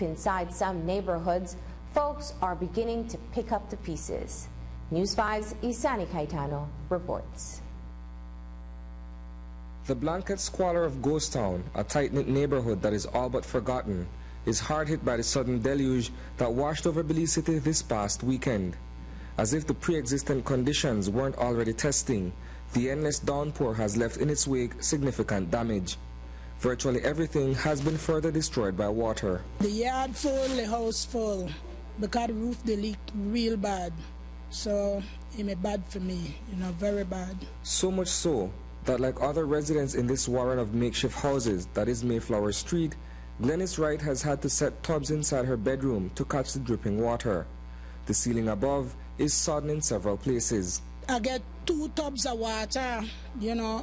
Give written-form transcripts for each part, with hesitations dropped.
deep inside some neighborhoods, folks are beginning to pick up the pieces. News 5's Isani Caetano reports. The blanket squalor of Ghost Town, a tight-knit neighborhood that is all but forgotten, is hard hit by the sudden deluge that washed over Belize City this past weekend. As if the pre-existent conditions weren't already testing, the endless downpour has left in its wake significant damage. Virtually everything has been further destroyed by water. The yard full, the house full, because the roof they leak real bad. So it's bad for me, very bad. So much so that, like other residents in this warren of makeshift houses that is Mayflower Street, Glennis Wright has had to set tubs inside her bedroom to catch the dripping water. The ceiling above is sodden in several places. I get 2 tubs of water,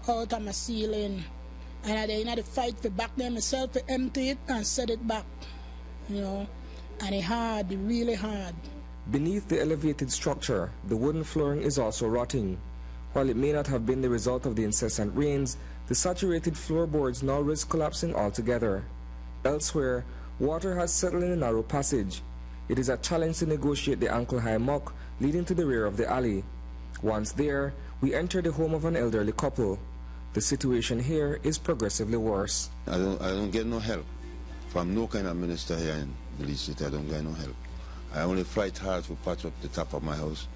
out of my ceiling. And I had to fight for back there myself to empty it and set it back, And it's hard, really hard. Beneath the elevated structure, the wooden flooring is also rotting. While it may not have been the result of the incessant rains, the saturated floorboards now risk collapsing altogether. Elsewhere, water has settled in a narrow passage. It is a challenge to negotiate the ankle-high muck leading to the rear of the alley. Once there, we enter the home of an elderly couple. The situation here is progressively worse. I don't get no help from no kind of minister here in Belize City. I don't get no help. I only fight hard to patch up the top of my house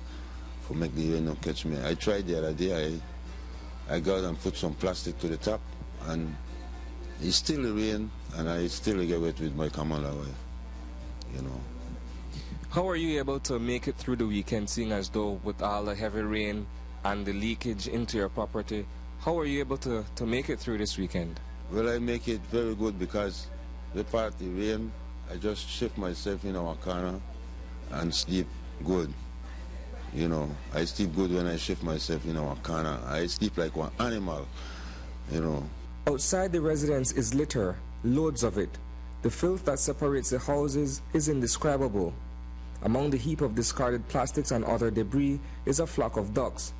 for make the rain not catch me. I tried the other day. I got and put some plastic to the top, and it's still rain, and I still get wet with my Kamala wife, How are you able to make it through the weekend, seeing as though with all the heavy rain and the leakage into your property, how are you able to make it through this weekend? Well, I make it very good because the part the rain, I just shift myself in our corner and sleep good. I sleep good when I shift myself in our corner. I sleep like one animal, Outside the residence is litter, loads of it. The filth that separates the houses is indescribable. Among the heap of discarded plastics and other debris is a flock of ducks.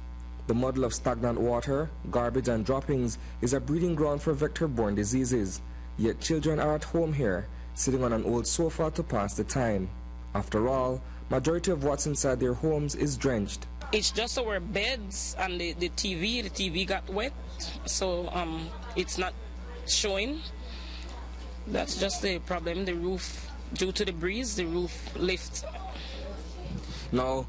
The muddle of stagnant water, garbage and droppings is a breeding ground for vector-borne diseases. Yet children are at home here, sitting on an old sofa to pass the time. After all, majority of what's inside their homes is drenched. It's just our beds and the TV got wet, so it's not showing. That's just the problem. The roof, due to the breeze, the roof lifts. Now,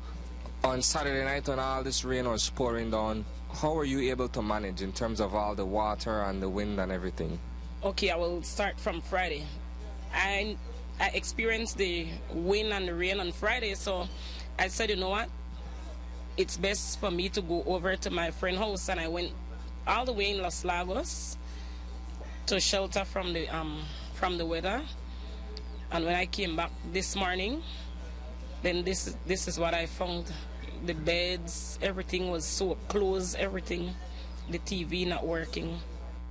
on Saturday night when all this rain was pouring down, how were you able to manage in terms of all the water and the wind and everything? Okay, I will start from Friday. I experienced the wind and the rain on Friday, so I said, you know what? It's best for me to go over to my friend's house, and I went all the way in Los Lagos to shelter from the weather. And when I came back this morning, then this is what I found. The beds, everything was so close, everything. The TV not working.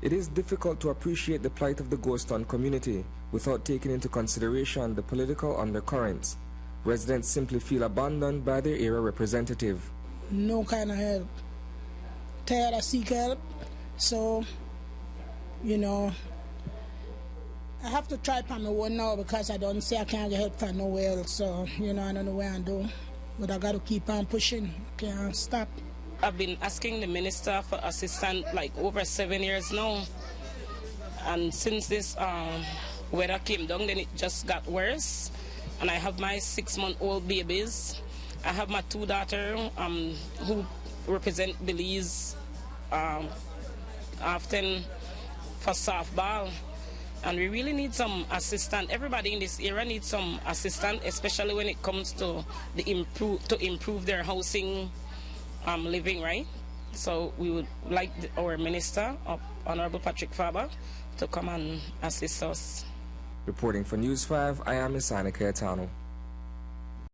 It is difficult to appreciate the plight of the Ghost Town community without taking into consideration the political undercurrents. Residents simply feel abandoned by their area representative. No kind of help. Tired of seek help. So, I have to try for my own now because I don't say I can't get help from nowhere else. So, I don't know where I do. But I got to keep on pushing. Can't stop. I've been asking the minister for assistance like over 7 years now. And since this weather came down, then it just got worse. And I have my 6-month-old babies. I have my 2 daughters who represent Belize often for softball. And we really need some assistance. Everybody in this area needs some assistance, especially when it comes to improve their housing, living, right? So we would like our minister, Honorable Patrick Faber, to come and assist us. Reporting for News 5, I am Isani Caetano.